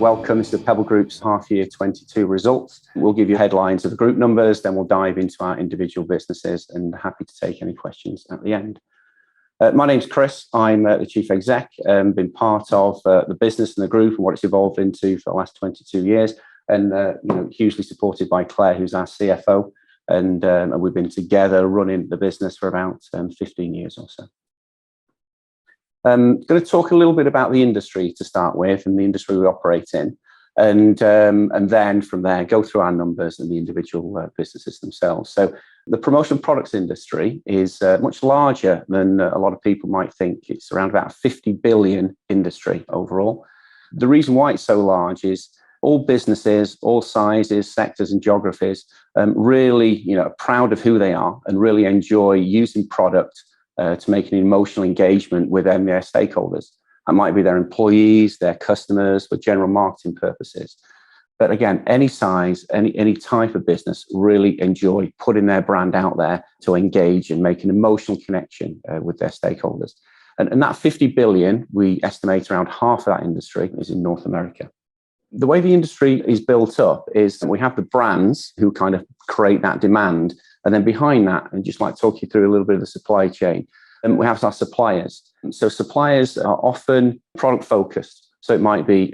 Welcome to the Pebble Group's half year 22 results. We'll give you headlines of the group numbers, then we'll dive into our individual businesses and happy to take any questions at the end. My name's Chris. I'm the Chief Exec, been part of the business and the group and what it's evolved into for the last 22 years, and hugely supported by Claire, who's our CFO, and we've been together running the business for about 15 years or so. I'm going to talk a little bit about the industry to start with and the industry we operate in, and then from there go through our numbers and the individual businesses themselves. So the promotional products industry is much larger than a lot of people might think. It's around about a 50 billion industry overall. The reason why it's so large is all businesses, all sizes, sectors and geographies really are proud of who they are and really enjoy using product to make an emotional engagement with their stakeholders. That might be their employees, their customers, for general marketing purposes. But again, any size, any type of business really enjoy putting their brand out there to engage and make an emotional connection with their stakeholders. And that 50 billion, we estimate around half of that industry is in North America. The way the industry is built up is that we have the brands who kind of create that demand. And then behind that, and just like talk you through a little bit of the supply chain, we have our suppliers. So suppliers are often product focused. So it might be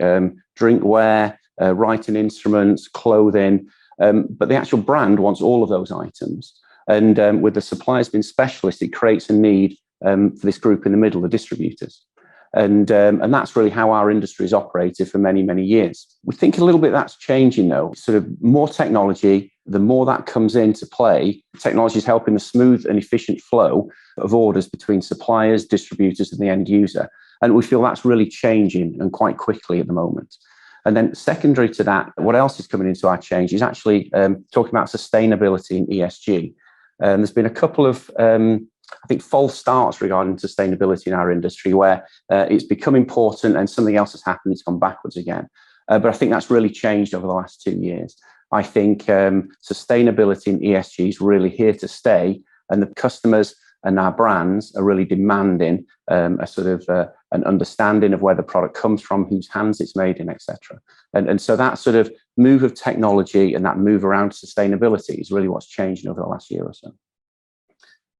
drinkware, writing instruments, clothing, but the actual brand wants all of those items. And with the suppliers being specialists, it creates a need for this group in the middle, the distributors. And that's really how our industry has operated for many, many years. We think a little bit that's changing though. Sort of more technology, the more that comes into play, technology is helping the smooth and efficient flow of orders between suppliers, distributors and the end user. And we feel that's really changing and quite quickly at the moment. And then secondary to that, what else is coming into our change is actually talking about sustainability and ESG. There's been a couple of false starts regarding sustainability in our industry where it's become important and something else has happened, it's gone backwards again. But I think that's really changed over the last 2 years. I think sustainability and ESG is really here to stay, and the customers and our brands are really demanding a sort of an understanding of where the product comes from, whose hands it's made in, etc. And so that sort of move of technology and that move around sustainability is really what's changed over the last year or so.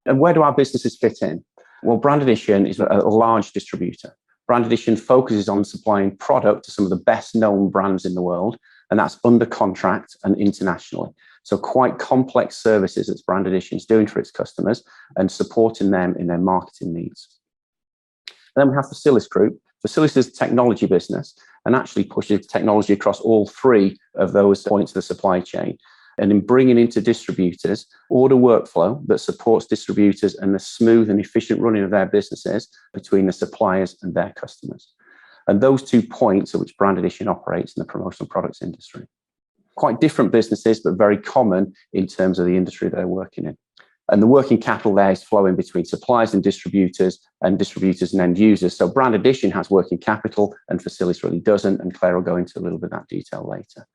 And where do our businesses fit in? Well, Brand Addition is a large distributor. Brand Addition focuses on supplying product to some of the best known brands in the world, and that's under contract and internationally. So quite complex services that Brand Addition is doing for its customers and supporting them in their marketing needs. And then we have Facilisgroup. Facilis is a technology business and actually pushes technology across all three of those points of the supply chain. And in bringing into distributors order workflow that supports distributors and the smooth and efficient running of their businesses between the suppliers and their customers. And those 2 points at which Brand Addition operates in the promotional products industry. Quite different businesses, but very common in terms of the industry they're working in. And the working capital there is flowing between suppliers and distributors and end users. So Brand Addition has working capital and Facilis really doesn't. And Claire will go into a little bit of that detail later.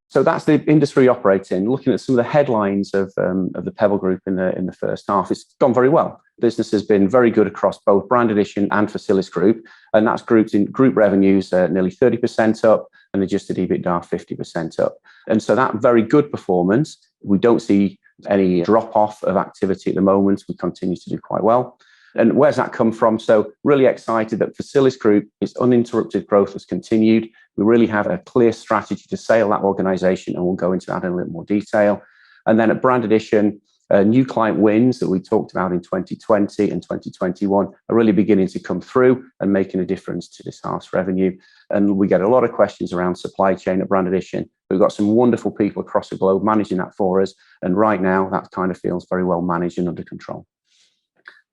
So that's the industry operating. Looking at some of the headlines of the Pebble Group in the first half, it's gone very well. Business has been very good across both Brand Addition and Facilisgroup, and that's grouped in group revenues nearly 30% up and adjusted EBITDA 50% up. And so that very good performance, we don't see any drop off of activity at the moment. We continue to do quite well. And where's that come from? So really excited that Facilisgroup, its uninterrupted growth has continued. We really have a clear strategy to scale that organization, and we'll go into that in a little more detail. And then at Brand Addition, new client wins that we talked about in 2020 and 2021 are really beginning to come through and making a difference to this half's revenue. And we get a lot of questions around supply chain at Brand Addition. We've got some wonderful people across the globe managing that for us. And right now, that kind of feels very well managed and under control.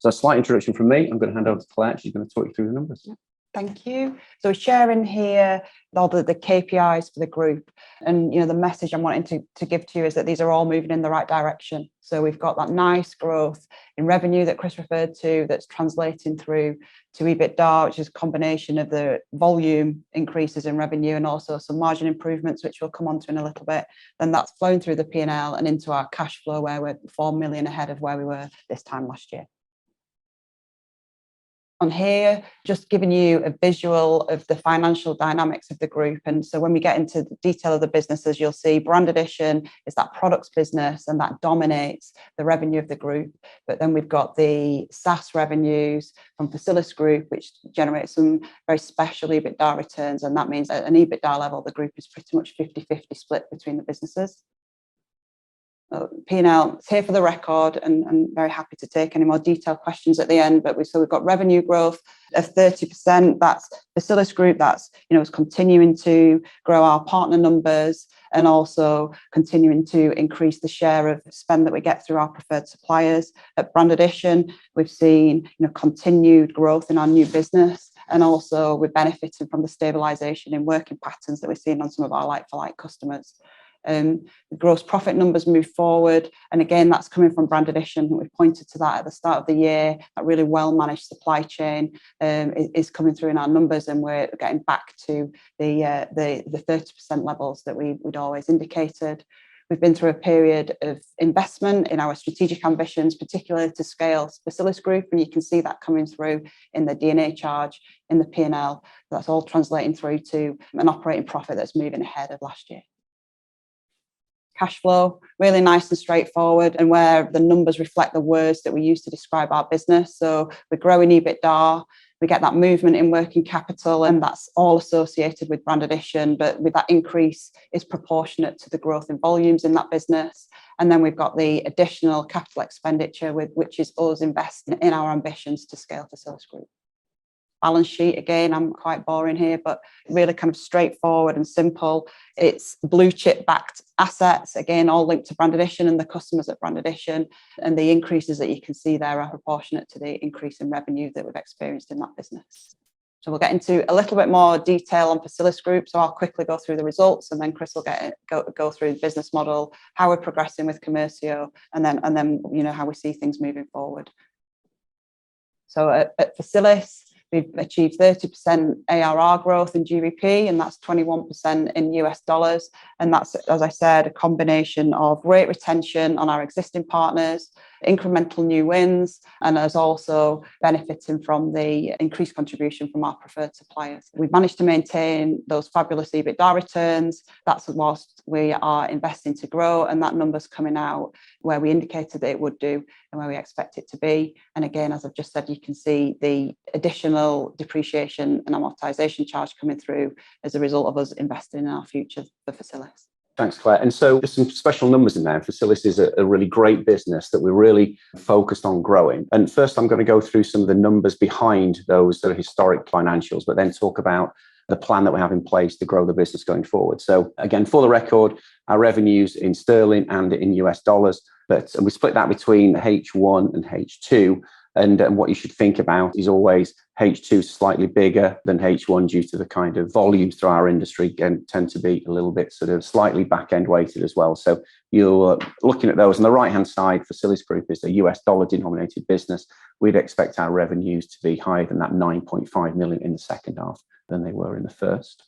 So a slight introduction from me. I'm going to hand over to Claire. She's going to talk you through the numbers. Thank you. So we're sharing here all the KPIs for the group. And, the message I'm wanting to give to you is that these are all moving in the right direction. So we've got that nice growth in revenue that Chris referred to that's translating through to EBITDA, which is a combination of the volume increases in revenue and also some margin improvements, which we'll come on to in a little bit. Then that's flown through the P&L and into our cash flow, where we're 4 million ahead of where we were this time last year. On here, just giving you a visual of the financial dynamics of the group. And so when we get into the detail of the businesses, you'll see Brand Addition is that products business, and that dominates the revenue of the group. But then we've got the SaaS revenues from Facilisgroup, which generates some very special EBITDA returns. And that means at an EBITDA level, the group is pretty much 50-50 split between the businesses. P&L, it's here for the record, and I'm very happy to take any more detailed questions at the end. But we've got revenue growth of 30%. That's Facilisgroup. That's, is continuing to grow our partner numbers and also continuing to increase the share of spend that we get through our preferred suppliers. At Brand Addition, we've seen, continued growth in our new business, and also we're benefiting from the stabilisation in working patterns that we're seeing on some of our like-for-like customers. The gross profit numbers move forward, and again that's coming from Brand Addition. We've pointed to that at the start of the year. That really well managed supply chain is coming through in our numbers, and we're getting back to the 30% levels that we'd always indicated. We've been through a period of investment in our strategic ambitions, particularly to scale Facilisgroup, and you can see that coming through in the D&A charge in the P&L. That's all translating through to an operating profit that's moving ahead of last year. Cash flow, really nice and straightforward, and where the numbers reflect the words that we use to describe our business. So we're growing EBITDA, we get that movement in working capital, and that's all associated with Brand Addition, but with that increase is proportionate to the growth in volumes in that business. And then we've got the additional capital expenditure, which is us investing in our ambitions to scale Facilisgroup. Balance sheet, again, I'm quite boring here, but really kind of straightforward and simple. It's blue chip backed assets, again, all linked to Brand Addition and the customers at Brand Addition. And the increases that you can see there are proportionate to the increase in revenue that we've experienced in that business. So we'll get into a little bit more detail on Facilisgroup. So I'll quickly go through the results, and then Chris will go through the business model, how we're progressing with Commercio, and then how we see things moving forward. So at Facilis, we've achieved 30% ARR growth in GBP, and that's 21% in US dollars. And that's, as I said, a combination of rate retention on our existing partners, incremental new wins, and us also benefiting from the increased contribution from our preferred suppliers. We've managed to maintain those fabulous EBITDA returns. That's whilst we are investing to grow, and that number's coming out where we indicated that it would do and where we expect it to be. And again, as I've just said, you can see the additional depreciation and amortization charge coming through as a result of us investing in our future for Facilis. Thanks, Claire. And so there's some special numbers in there. Facilis is a really great business that we're really focused on growing. And first, I'm going to go through some of the numbers behind those that are historic financials, but then talk about the plan that we have in place to grow the business going forward. So again, for the record, our revenues in sterling and in US dollars, but we split that between H1 and H2. And what you should think about is always H2 slightly bigger than H1 due to the kind of volumes through our industry and tend to be a little bit sort of slightly back-end weighted as well. So you're looking at those on the right-hand side. Facilisgroup is a US dollar denominated business. We'd expect our revenues to be higher than that 9.5 million in the second half than they were in the first.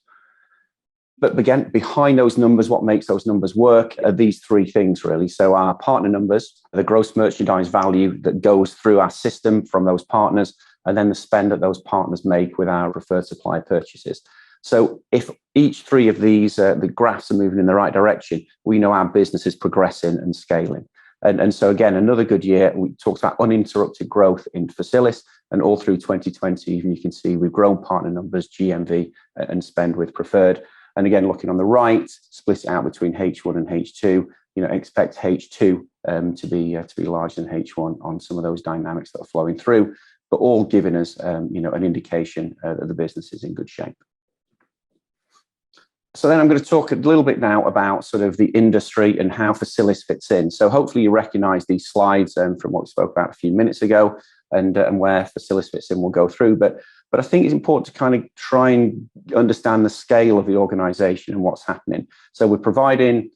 But again, behind those numbers, what makes those numbers work are these three things, really. So our partner numbers, the gross merchandise value that goes through our system from those partners, and then the spend that those partners make with our preferred supplier purchases. So if each three of these, the graphs are moving in the right direction, we know our business is progressing and scaling. And so again, another good year. We talked about uninterrupted growth in Facilis, and all through 2020, even you can see we've grown partner numbers, GMV, and spend with preferred. And again, looking on the right, split it out between H1 and H2. Expect H2 to be larger than H1 on some of those dynamics that are flowing through, but all giving us an indication that the business is in good shape. So then I'm going to talk a little bit now about sort of the industry and how Facilis fits in. So hopefully you recognise these slides from what we spoke about a few minutes ago, and where Facilis fits in. We'll go through, but I think it's important to kind of try and understand the scale of the organisation and what's happening. So we're providing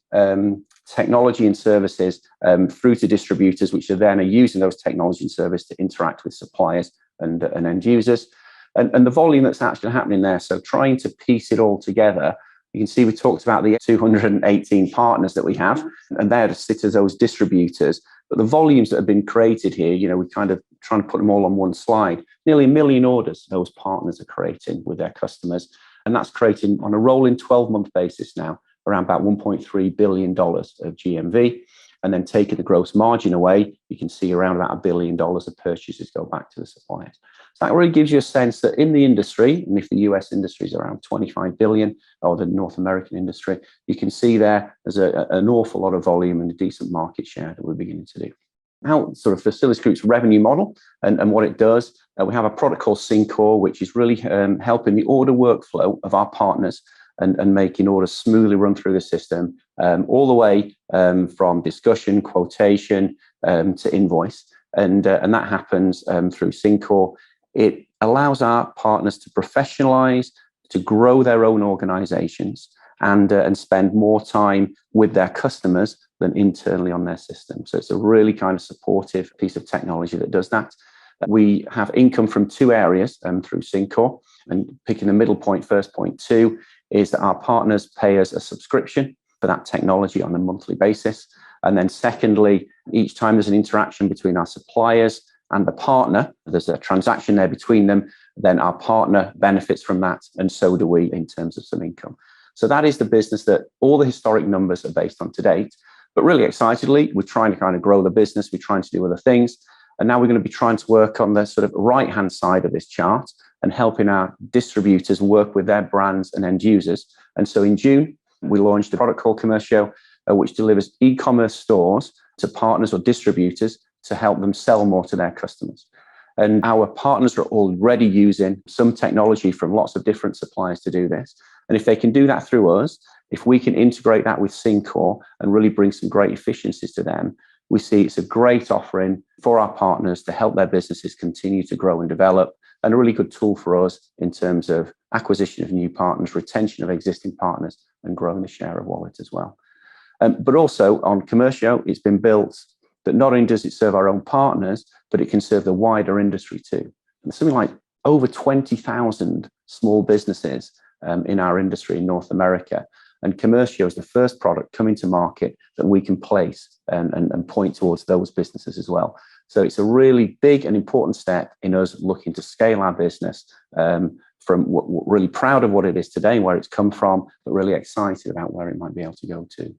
technology and services through to distributors, which are then using those technology and service to interact with suppliers and end users. And the volume that's actually happening there, so trying to piece it all together, you can see we talked about the 218 partners that we have, and they're to sit as those distributors. But the volumes that have been created here, we kind of trying to put them all on one slide, nearly 1 million orders those partners are creating with their customers. And that's creating on a rolling 12-month basis now, around about $1.3 billion of GMV. And then taking the gross margin away, you can see around about $1 billion of purchases go back to the suppliers. So that really gives you a sense that in the industry, and if the US industry is around 25 billion, or the North American industry, you can see there's an awful lot of volume and a decent market share that we're beginning to do. Now, sort of Facilisgroup's revenue model and what it does, we have a product called Syncor, which is really helping the order workflow of our partners and making orders smoothly run through the system, all the way from discussion, quotation to invoice. And that happens through Syncor. It allows our partners to professionalize, to grow their own organizations, and spend more time with their customers than internally on their system. So it's a really kind of supportive piece of technology that does that. We have income from two areas through Syncor, and picking the middle point, first point two, is that our partners pay us a subscription for that technology on a monthly basis. And then secondly, each time there's an interaction between our suppliers and the partner, there's a transaction there between them, then our partner benefits from that, and so do we in terms of some income. So that is the business that all the historic numbers are based on to date. But really excitedly, we're trying to kind of grow the business, we're trying to do other things. And now we're going to be trying to work on the sort of right-hand side of this chart and helping our distributors work with their brands and end users. And so in June, we launched a product called Commercio, which delivers e-commerce stores to partners or distributors to help them sell more to their customers. And our partners are already using some technology from lots of different suppliers to do this. And if they can do that through us, if we can integrate that with Syncor and really bring some great efficiencies to them, we see it's a great offering for our partners to help their businesses continue to grow and develop, and a really good tool for us in terms of acquisition of new partners, retention of existing partners, and growing the share of wallet as well. But also on Commercio, it's been built that not only does it serve our own partners, but it can serve the wider industry too. And something like over 20,000 small businesses in our industry in North America. And Commercio is the first product coming to market that we can place and point towards those businesses as well. So it's a really big and important step in us looking to scale our business from really proud of what it is today, where it's come from, but really excited about where it might be able to go to.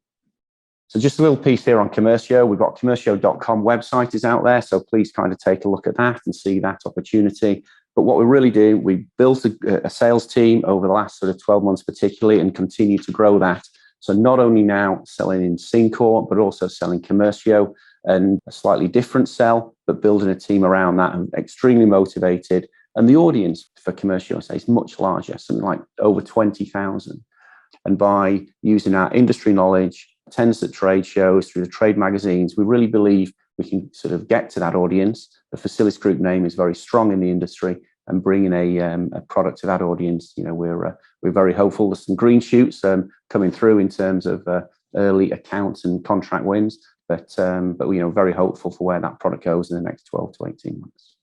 So just a little piece here on Commercio. We've got commercio.com website is out there. So please kind of take a look at that and see that opportunity. But what we really do, we built a sales team over the last sort of 12 months particularly, and continue to grow that. So not only now selling in Syncor, but also selling Commercio, and a slightly different sell, but building a team around that, and extremely motivated. And the audience for Commercio, I say, is much larger, something like over 20,000. And by using our industry knowledge, attendance at trade shows, through the trade magazines, we really believe we can sort of get to that audience. The Facilisgroup name is very strong in the industry, and bringing a product to that audience, you know, we're very hopeful. There's some green shoots coming through in terms of early accounts and contract wins, but you know, very hopeful for where that product goes in the next 12 to 18 months.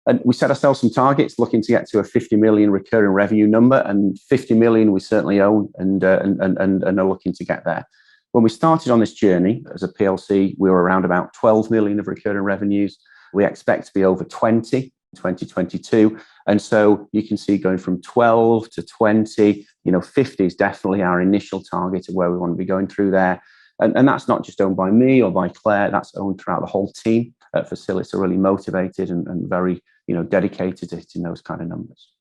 And we set ourselves some targets, looking to get to a 50 million recurring revenue number, and 50 million we certainly own and are looking to get there. When we started on this journey as a PLC, we were around about 12 million of recurring revenues. We expect to be over 20 in 2022. And so you can see going from 12 to 20, you know, 50 is definitely our initial target of where we want to be going through there. And that's not just owned by me or by Claire, that's owned throughout the whole team at Facilis, are really motivated and very, you know, dedicated to hitting those kind of numbers.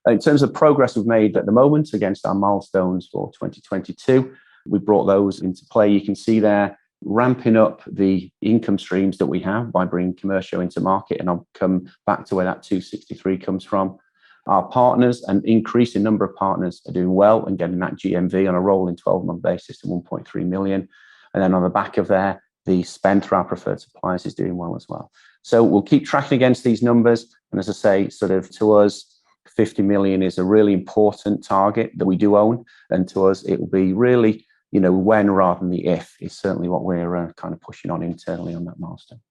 In terms of progress we've made at the moment against our milestones for 2022, we brought those into play. You can see there, ramping up the income streams that we have by bringing Commercio into market, and I'll come back to where that 263 comes from. Our partners, an increasing number of partners, are doing well and getting that GMV on a rolling 12-month basis to 1.3 million. And then on the back of there, the spend through our preferred suppliers is doing well as well. So we'll keep tracking against these numbers. And as I say, sort of to us, 50 million is a really important target that we do own. And to us, it will be really, you know, when rather than the if is certainly what we're kind of pushing on internally on that milestone.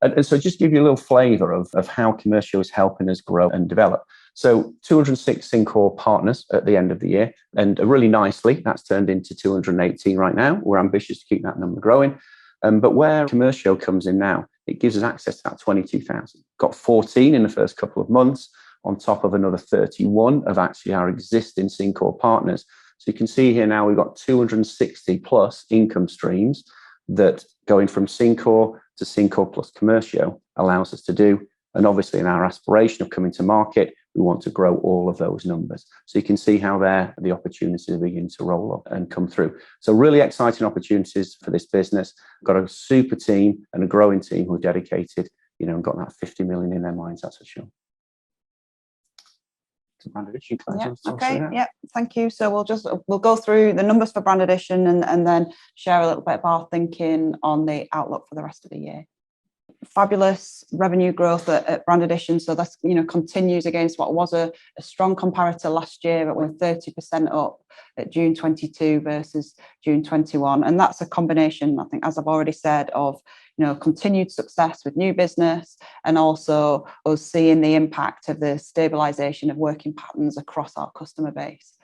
And so just give you a little flavor of how Commercio is helping us grow and develop. So 206 Syncor partners at the end of the year, and really nicely, that's turned into 218 right now. We're ambitious to keep that number growing. But where Commercio comes in now, it gives us access to that 22,000. Got 14 in the first couple of months, on top of another 31 of actually our existing Syncore partners. So you can see here now we've got 260 plus income streams that going from Syncore to Syncore plus Commercio allows us to do. And obviously in our aspiration of coming to market, we want to grow all of those numbers. So you can see how there the opportunities begin to roll up and come through. So really exciting opportunities for this business. Got a super team and a growing team who are dedicated, and got that 50 million in their minds, that's for sure. Yeah, thank you. So we'll go through the numbers for Brand Addition and then share a little bit of our thinking on the outlook for the rest of the year. Fabulous revenue growth at Brand Addition. So that's, continues against what was a strong comparator last year, but we're 30% up at June 22 versus June 21. And that's a combination, I think, as I've already said, of continued success with new business and also us seeing the impact of the stabilization of working patterns across our customer base.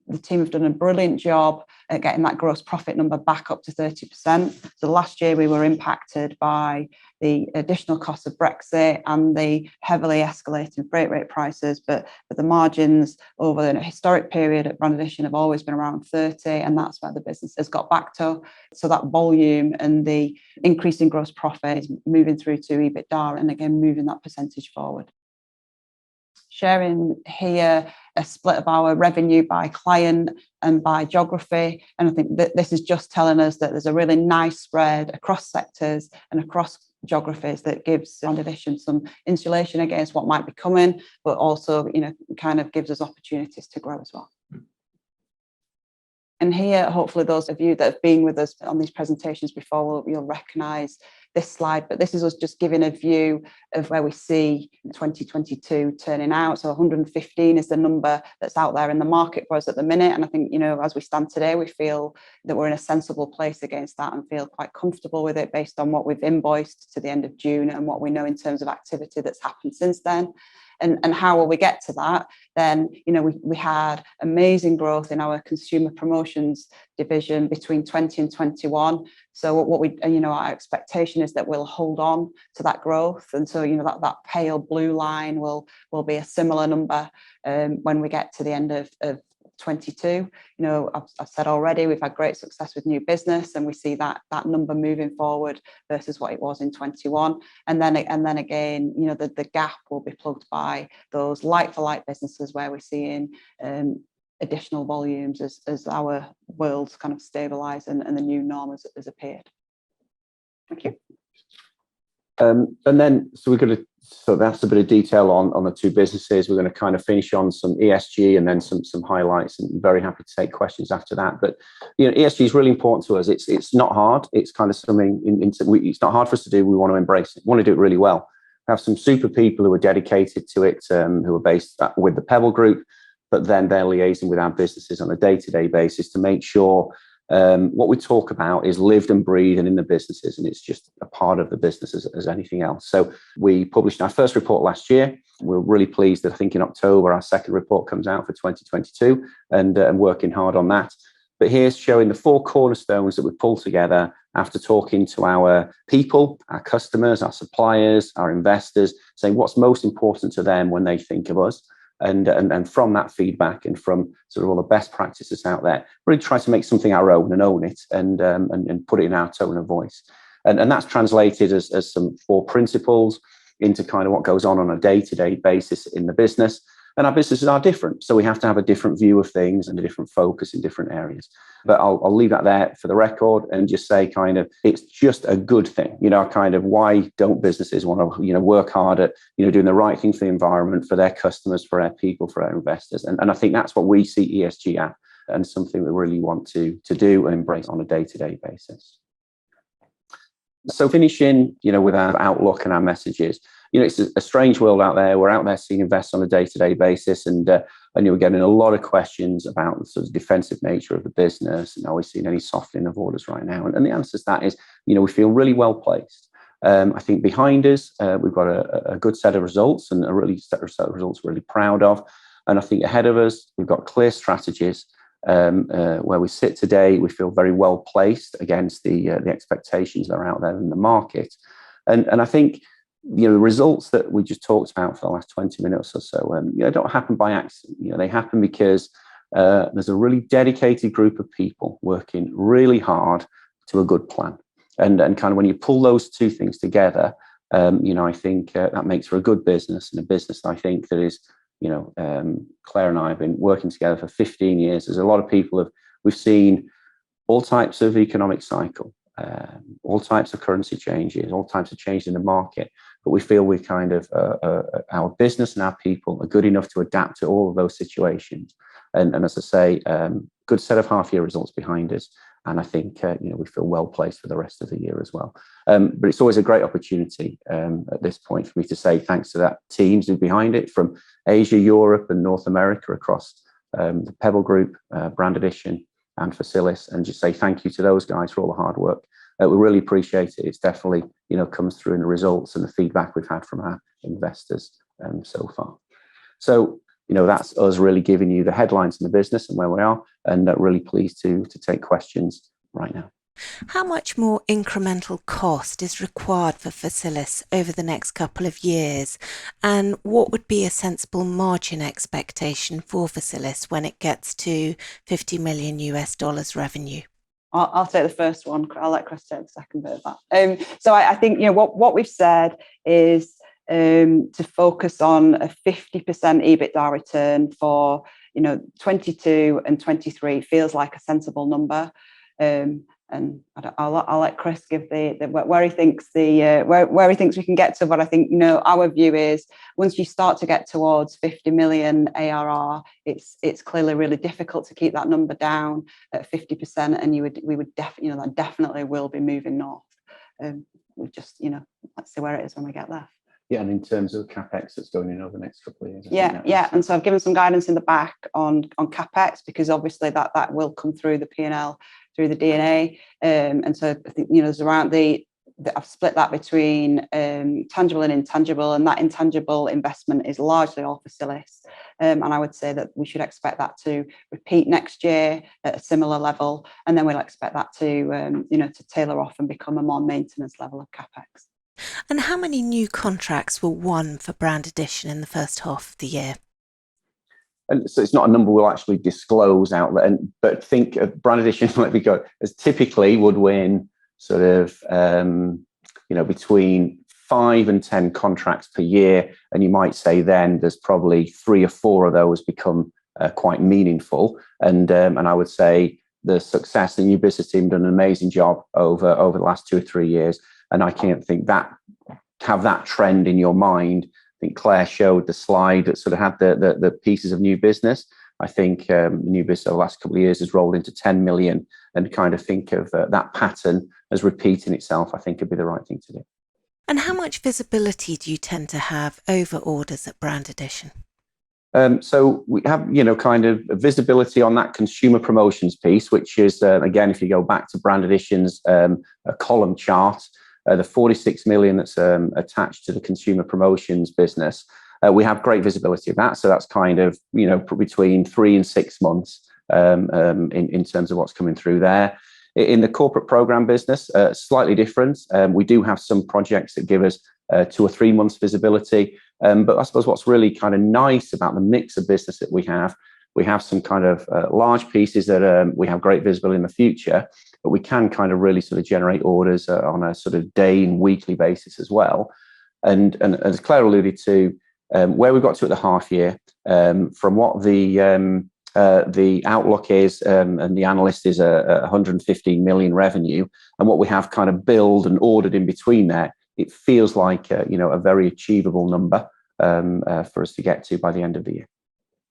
The team have done a brilliant job at getting that gross profit number back up to 30%. So last year we were impacted by the additional cost of Brexit and the heavily escalating freight rate prices, but the margins over the historic period at Brand Addition have always been around 30, and that's where the business has got back to. So that volume and the increase in gross profit is moving through to EBITDA and again moving that percentage forward. Sharing here a split of our revenue by client and by geography. And I think that this is just telling us that there's a really nice spread across sectors and across geographies that gives Brand Addition some insulation against what might be coming, but also, kind of gives us opportunities to grow as well. And here, hopefully those of you that have been with us on these presentations before, you'll recognise this slide, but this is us just giving a view of where we see 2022 turning out. So 115 is the number that's out there in the market for us at the minute. And I think, as we stand today, we feel that we're in a sensible place against that and feel quite comfortable with it based on what we've invoiced to the end of June and what we know in terms of activity that's happened since then. And how will we get to that? Then, we had amazing growth in our consumer promotions division between 20 and 21. So what we, our expectation is that we'll hold on to that growth. And so, that pale blue line will be a similar number when we get to the end of 22. I've said already, we've had great success with new business, and we see that number moving forward versus what it was in 21. And then again, the gap will be plugged by those like-for-like businesses where we're seeing additional volumes as our worlds kind of stabilise and the new norm has appeared. Thank you. And then, so that's a bit of detail on the two businesses. We're going to kind of finish on some ESG and then some highlights, and very happy to take questions after that. But ESG is really important to us. It's not hard. It's kind of something it's not hard for us to do. We want to embrace it. We want to do it really well. We have some super people who are dedicated to it, who are based with the Pebble Group, but then they're liaising with our businesses on a day-to-day basis to make sure what we talk about is lived and breathed and in the businesses, and it's just a part of the business as anything else. So we published our first report last year. We're really pleased that I think in October our second report comes out for 2022, and working hard on that. But here's showing the 4 cornerstones that we pulled together after talking to our people, our customers, our suppliers, our investors, saying what's most important to them when they think of us. And from that feedback and from sort of all the best practices out there, really try to make something our own and own it and put it in our tone of voice. And that's translated as some 4 principles into kind of what goes on a day-to-day basis in the business. And our businesses are different, so we have to have a different view of things and a different focus in different areas. But I'll leave that there for the record and just say kind of it's just a good thing. Kind of why don't businesses want to work hard at doing the right thing for the environment, for their customers, for their people, for our investors. And I think that's what we see ESG at, and something we really want to do and embrace on a day-to-day basis. So finishing, with our outlook and our messages. It's a strange world out there. We're out there seeing investors on a day-to-day basis, and we're getting a lot of questions about the sort of defensive nature of the business, and are we seeing any softening of orders right now? And the answer to that is, we feel really well placed. I think behind us, we've got a good set of results, and a really set of results we're really proud of. And I think ahead of us, we've got clear strategies, where we sit today, we feel very well placed against the expectations that are out there in the market. And I think, the results that we just talked about for the last 20 minutes or so, don't happen by accident. They happen because there's a really dedicated group of people working really hard to a good plan. And kind of when you pull those two things together, I think that makes for a good business, and a business I think that is, Claire and I have been working together for 15 years. There's a lot of people we've seen all types of economic cycle, all types of currency changes, all types of change in the market. But we feel we kind of, our business and our people are good enough to adapt to all of those situations. And as I say, good set of half-year results behind us. And I think, we feel well placed for the rest of the year as well. But it's always a great opportunity at this point for me to say thanks to that teams who are behind it, from Asia, Europe and North America, across the Pebble Group, Brand Addition and Facilis, and just say thank you to those guys for all the hard work. We really appreciate it. It's definitely, comes through in the results and the feedback we've had from our investors so far. So, that's us really giving you the headlines in the business and where we are, and really pleased to take questions right now. How much more incremental cost is required for Facilis over the next couple of years? And what would be a sensible margin expectation for Facilis when it gets to $50 million revenue? I'll take the first one. I'll let Chris take the second bit of that. So I think, what we've said is to focus on a 50% EBITDA return for 22 and 23 feels like a sensible number. And I'll let Chris give the where he thinks where he thinks we can get to. But I think our view is once you start to get towards 50 million ARR, it's clearly really difficult to keep that number down at 50%, and we would definitely that definitely will be moving north. We just let's see where it is when we get there. Yeah, and in terms of CapEx that's going in over the next couple of years. Yeah. And so I've given some guidance in the back on CapEx, because obviously that will come through the P&L, through the D&A. And so I think, there's around I've split that between tangible and intangible, and that intangible investment is largely all Facilis. And I would say that we should expect that to repeat next year at a similar level. And then we'll expect that to, to tailor off and become a more maintenance level of CapEx. And how many new contracts were won for Brand Addition in the first half of the year? And so it's not a number we'll actually disclose out there, but think of Brand Addition, let me go, as typically would win sort of, between 5 and 10 contracts per year. And you might say then there's probably 3 or 4 of those become quite meaningful. And I would say the success, the new business team done an amazing job over the last 2 or 3 years. And I can't think have that trend in your mind. I think Claire showed the slide that sort of had the pieces of new business. I think new business over the last couple of years has rolled into 10 million, and kind of think of that pattern as repeating itself, I think would be the right thing to do. And how much visibility do you tend to have over orders at Brand Addition? So we have, kind of visibility on that consumer promotions piece, which is, again, if you go back to Brand Addition's a column chart, the 46 million that's attached to the consumer promotions business, we have great visibility of that. So that's kind of, between 3 and 6 months in terms of what's coming through there. In the corporate program business, slightly different. We do have some projects that give us 2 or 3 months visibility. But I suppose what's really kind of nice about the mix of business that we have some kind of large pieces that we have great visibility in the future, but we can kind of really sort of generate orders on a sort of day and weekly basis as well. And as Claire alluded to, where we've got to at the half year, from what the outlook is, and the analyst is 115 million revenue, and what we have kind of billed and ordered in between there, it feels like a very achievable number for us to get to by the end of the year.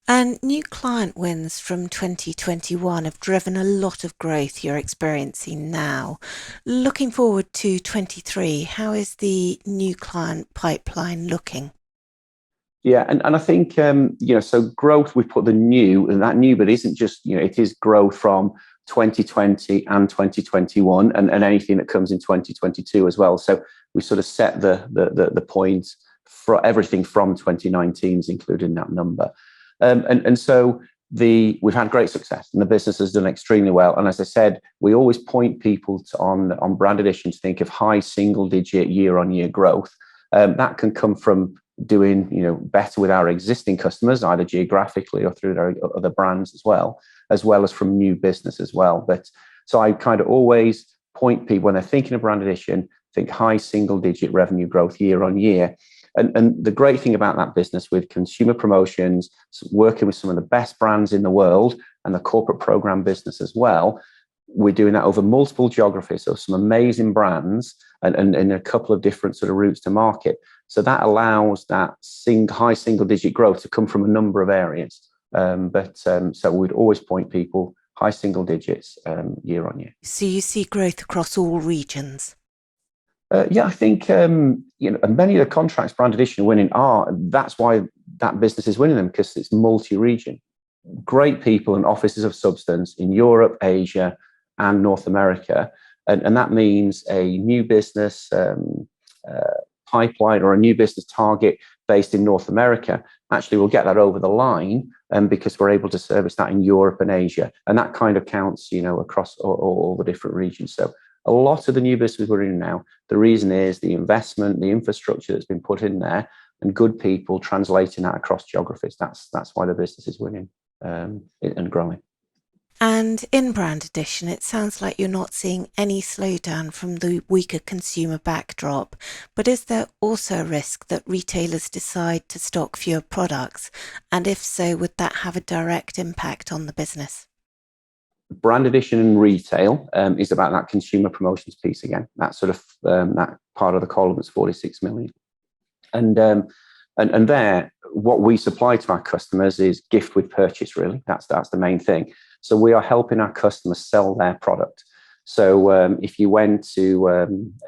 And new client wins from 2021 have driven a lot of growth you're experiencing now. Looking forward to 23, how is the new client pipeline looking? Yeah, and I think, so growth, we put the new, and that new, but isn't just, it is growth from 2020 and 2021 and anything that comes in 2022 as well. So we sort of set the points for everything from 2019 is included in that number. And so we've had great success and the business has done extremely well. And as I said, we always point people on Brand Addition to think of high single digit year-on-year growth. That can come from doing better with our existing customers, either geographically or through their other brands as well as from new business as well. But so I kind of always point people when they're thinking of Brand Addition, think high single digit revenue growth year on year. And the great thing about that business with consumer promotions, working with some of the best brands in the world and the corporate program business as well, we're doing that over multiple geographies. So some amazing brands and a couple of different sort of routes to market. So that allows that high single digit growth to come from a number of areas. So we'd always point people high single digits year on year. So you see growth across all regions? Yeah, I think many of the contracts Brand Addition are winning that's why that business is winning them, because it's multi-region. Great people and offices of substance in Europe, Asia, and North America, and that means a new business pipeline or a new business target based in North America. Actually, we'll get that over the line, because we're able to service that in Europe and Asia, and that kind of counts, across all the different regions. So a lot of the new business we're in now, the reason is the investment, the infrastructure that's been put in there, and good people translating that across geographies. That's why the business is winning and growing. And in Brand Addition, it sounds like you're not seeing any slowdown from the weaker consumer backdrop. But is there also a risk that retailers decide to stock fewer products? And if so, would that have a direct impact on the business? Brand Addition and retail is about that consumer promotions piece again. That sort of that part of the column is 46 million, and there, what we supply to our customers is gift with purchase. Really, that's the main thing. So we are helping our customers sell their product. So if you went to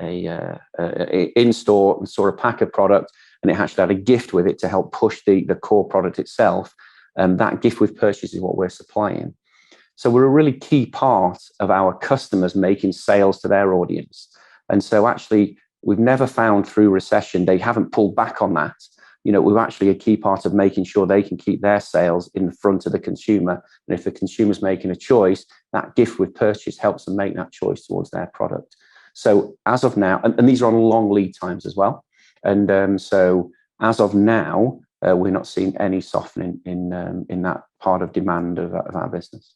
in store and saw a pack of product and it actually had a gift with it to help push the core product itself, that gift with purchase is what we're supplying. So we're a really key part of our customers making sales to their audience. And so actually, we've never found through recession, they haven't pulled back on that. We're actually a key part of making sure they can keep their sales in front of the consumer. And if the consumer's making a choice, that gift with purchase helps them make that choice towards their product. So as of now, and these are on long lead times as well. And so as of now, we're not seeing any softening in that part of demand of our business.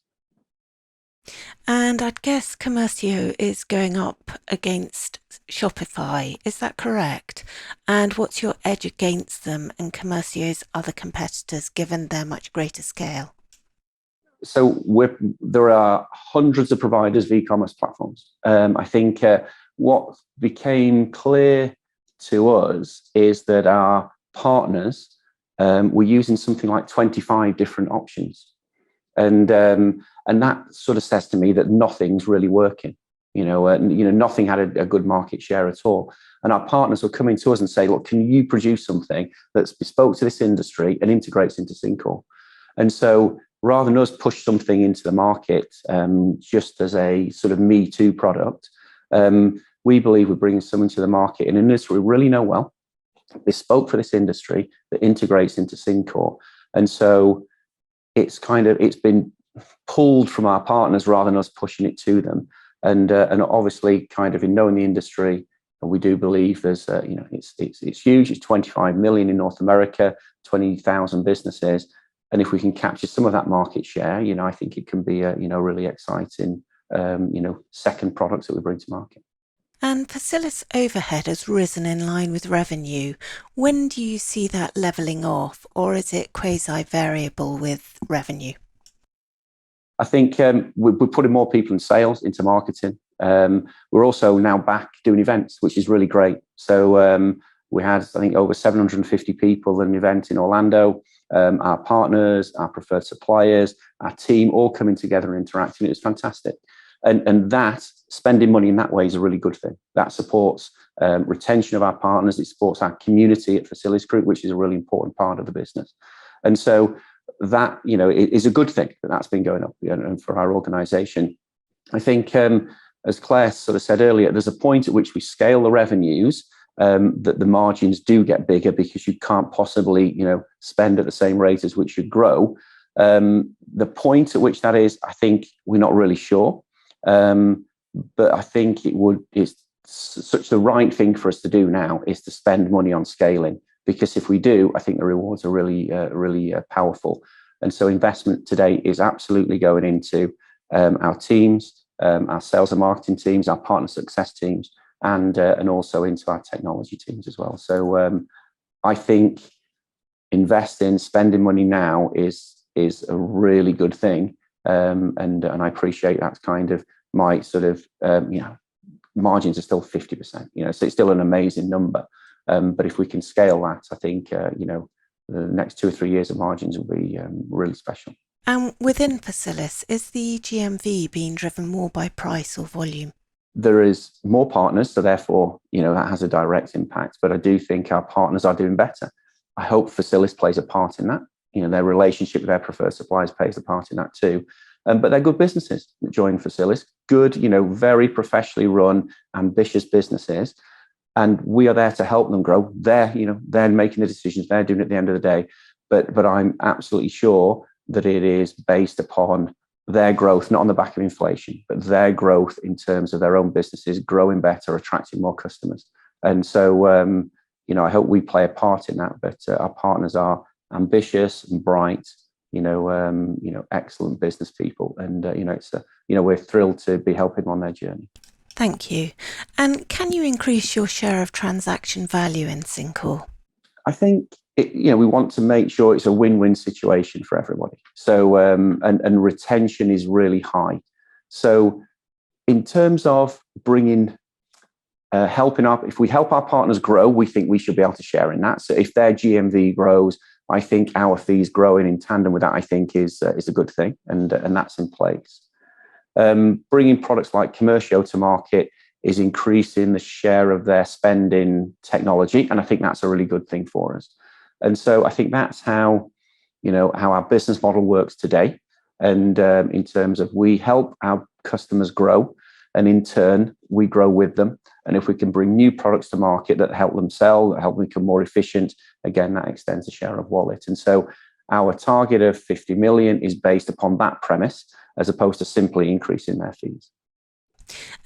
And I'd guess Commercio is going up against Shopify. Is that correct? And what's your edge against them and Commercio's other competitors, given their much greater scale? So there are hundreds of providers of e-commerce platforms. I think what became clear to us is that our partners were using something like 25 different options. And that sort of says to me that nothing's really working. Nothing had a good market share at all. And our partners were coming to us and say, look, can you produce something that's bespoke to this industry and integrates into Syncore? And so rather than us push something into the market just as a sort of Me Too product, we believe we're bringing something to the market in an industry we really know well, bespoke for this industry that integrates into Syncore. And so it's been pulled from our partners rather than us pushing it to them. And obviously, kind of in knowing the industry, we do believe there's it's huge. It's 25 million in North America, 20,000 businesses, and if we can capture some of that market share, I think it can be a really exciting second products that we bring to market. And Facilis overhead has risen in line with revenue. When do you see that levelling off, or is it quasi-variable with revenue? I think we're putting more people in sales, into marketing. We're also now back doing events, which is really great. So we had, I think, over 750 people at an event in Orlando. Our partners, our preferred suppliers, our team all coming together and interacting. It was fantastic. And that, spending money in that way is a really good thing. That supports retention of our partners. It supports our community at Facilisgroup, which is a really important part of the business. And so that, is a good thing that's been going up and for our organization. I think, as Claire sort of said earlier, there's a point at which we scale the revenues that the margins do get bigger because you can't possibly, spend at the same rate as which you grow. The point at which that is, I think we're not really sure. But I think it's such the right thing for us to do now is to spend money on scaling, because if we do, I think the rewards are really powerful. And so investment today is absolutely going into our teams, our sales and marketing teams, our partner success teams, and also into our technology teams as well. So I think spending money now is a really good thing, and I appreciate that kind of my sort of margins are still 50%, so it's still an amazing number. But if we can scale that, I think the next 2 or 3 years of margins will be really special. And within Facilis, is the GMV being driven more by price or volume? There is more partners, so therefore, that has a direct impact. But I do think our partners are doing better. I hope Facilis plays a part in that. Their relationship with their preferred suppliers plays a part in that too. But they're good businesses that join Facilis. Good, very professionally run, ambitious businesses. And we are there to help them grow. They're making the decisions. They're doing it at the end of the day. But I'm absolutely sure that it is based upon their growth, not on the back of inflation, but their growth in terms of their own businesses growing better, attracting more customers. And so, I hope we play a part in that. But our partners are ambitious and bright, excellent business people, and we're thrilled to be helping them on their journey. Thank you. And can you increase your share of transaction value in Syncore? I think we want to make sure it's a win-win situation for everybody. So and retention is really high. So in terms of if we help our partners grow, we think we should be able to share in that. So if their GMV grows, I think our fees growing in tandem with that, I think is a good thing, and that's in place. Bringing products like Commercio to market is increasing the share of their spend in technology, and I think that's a really good thing for us. And so I think that's how our business model works today. And in terms of we help our customers grow, and in turn we grow with them. And if we can bring new products to market that help them sell, that help them become more efficient, again, that extends the share of wallet. And so our target of 50 million is based upon that premise, as opposed to simply increasing their fees.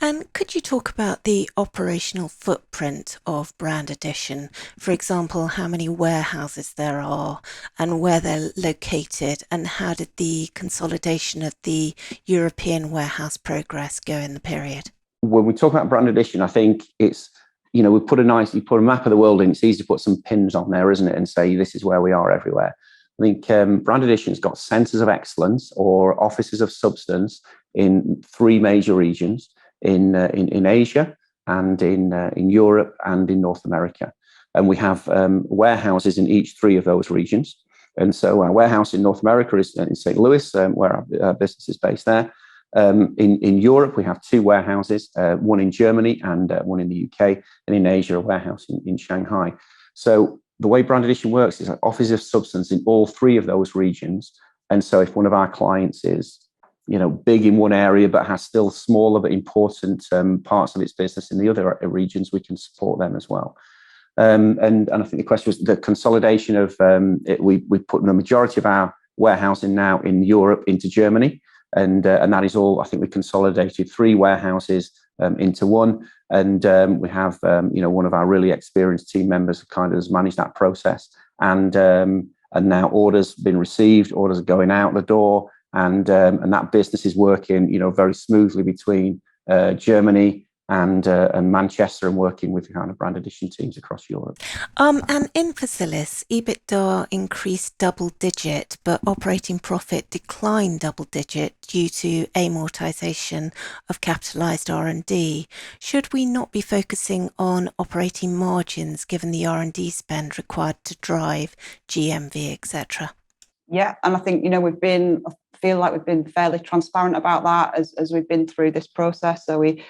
And could you talk about the operational footprint of Brand Addition? For example, how many warehouses there are and where they're located, and how did the consolidation of the European warehouse progress go in the period? When we talk about Brand Addition, I think it's, you put a map of the world in, it's easy to put some pins on there, isn't it? And say, this is where we are everywhere. I think Brand Addition's got centers of excellence or offices of substance in 3 major regions, in Asia and in Europe and in North America. And we have warehouses in each 3 of those regions. And so our warehouse in North America is in St. Louis, where our business is based there. In Europe, we have 2 warehouses, one in Germany and one in the UK, and in Asia, a warehouse in Shanghai. So the way Brand Addition works is like offices of substance in all 3 of those regions. And so if one of our clients is, big in one area, but has still smaller but important parts of its business in the other regions, we can support them as well. And I think the question was the consolidation of we put the majority of our warehousing now in Europe into Germany. And that is all. I think we consolidated 3 warehouses into one, and we have one of our really experienced team members kind of has managed that process, and now orders been received, orders are going out the door, and that business is working very smoothly between Germany and Manchester, and working with the kind of Brand Addition teams across Europe. And in Facilis, EBITDA increased double-digit, but operating profit declined double-digit due to amortization of capitalised R&D. Should we not be focusing on operating margins given the R&D spend required to drive GMV, etc.? Yeah, and I think I feel like we've been fairly transparent about that as we've been through this process. So we've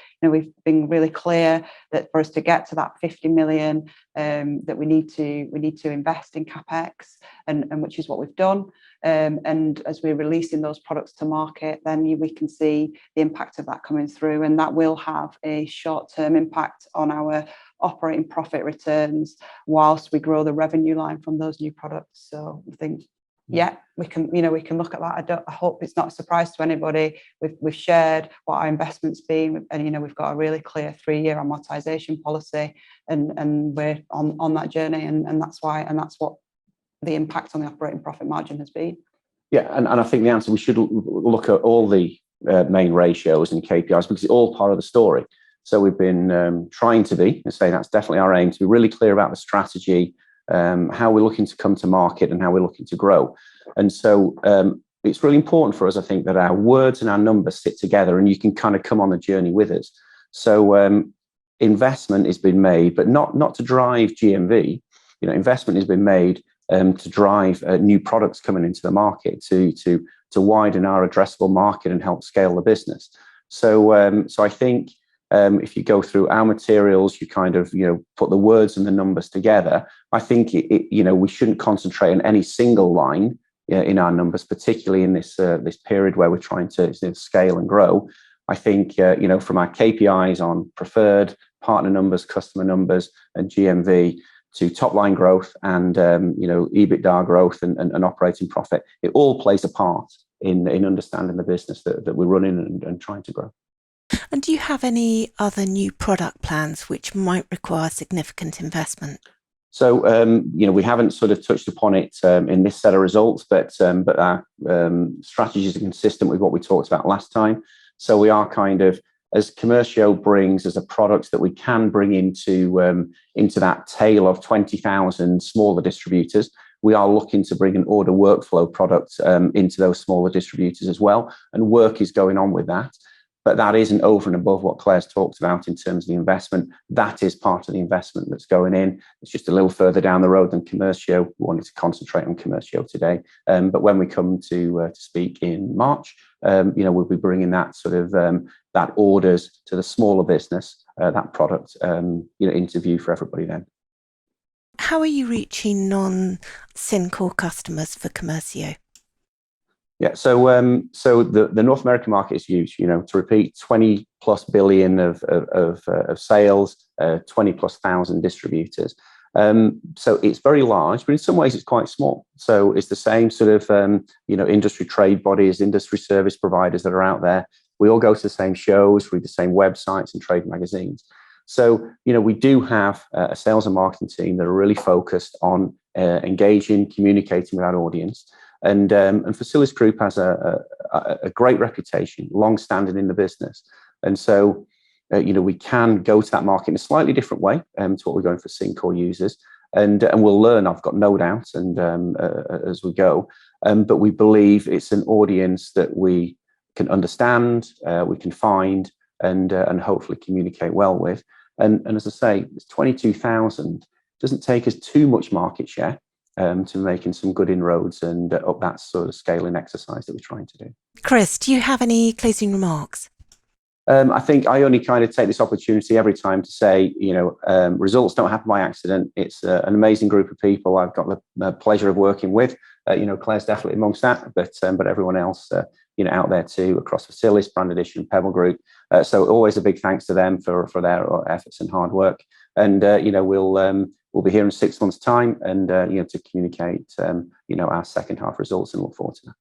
been really clear that for us to get to that 50 million, that we need to invest in capex, and which is what we've done. And as we're releasing those products to market, then we can see the impact of that coming through, and that will have a short-term impact on our operating profit returns whilst we grow the revenue line from those new products. So I think. Yeah, we can look at that. I hope it's not a surprise to anybody. We've shared what our investment's been, and we've got a really clear 3-year amortization policy, and we're on that journey, and that's what the impact on the operating profit margin has been. Yeah, and I think the answer, we should look at all the main ratios and KPIs, because it's all part of the story. So we've been trying to be, and say that's definitely our aim, to be really clear about the strategy, how we're looking to come to market and how we're looking to grow. And so it's really important for us, I think, that our words and our numbers sit together, and you can kind of come on the journey with us. So investment has been made, but not to drive GMV. Investment has been made to drive new products coming into the market, to widen our addressable market and help scale the business. So I think if you go through our materials, you kind of put the words and the numbers together. I think we shouldn't concentrate on any single line in our numbers, particularly in this period where we're trying to scale and grow. I think from our KPIs on preferred partner numbers, customer numbers, and GMV, to top line growth and EBITDA growth and operating profit, it all plays a part in understanding the business that we're running and trying to grow. And do you have any other new product plans which might require significant investment? So we haven't sort of touched upon it in this set of results, but our strategies are consistent with what we talked about last time. So we are kind of, as Commercio brings as a product that we can bring into that tail of 20,000 smaller distributors, we are looking to bring an order workflow product into those smaller distributors as well, and work is going on with that. But that isn't over and above what Claire's talked about in terms of the investment. That is part of the investment that's going in. It's just a little further down the road than Commercio. We wanted to concentrate on Commercio today. But when we come to speak in March, we'll be bringing that sort of that orders to the smaller business, that product into view for everybody then. How are you reaching non-Syncore customers for Commercio? Yeah, so the North American market is huge. To repeat, 20+ billion of sales, 20+ thousand distributors. So it's very large, but in some ways it's quite small. So it's the same sort of industry trade bodies, industry service providers that are out there. We all go to the same shows, read the same websites and trade magazines. So we do have a sales and marketing team that are really focused on engaging, communicating with our audience. And Facilisgroup has a great reputation, long-standing in the business. And so, we can go to that market in a slightly different way to what we're going for Syncore users. And we'll learn, I've got no doubt, and as we go. But we believe it's an audience that we can understand, we can find, and hopefully communicate well with. And as I say, it's 22,000. Doesn't take us too much market share to making some good inroads and up that sort of scaling exercise that we're trying to do. Chris, do you have any closing remarks? I think I only kind of take this opportunity every time to say, results don't happen by accident. It's an amazing group of people I've got the pleasure of working with. Claire's definitely amongst that, but everyone else, out there too, across Facilis, Brand Addition, Pebble Group. So always a big thanks to them for their efforts and hard work. And we'll be here in 6 months' time, and to communicate our second half results, and look forward to that.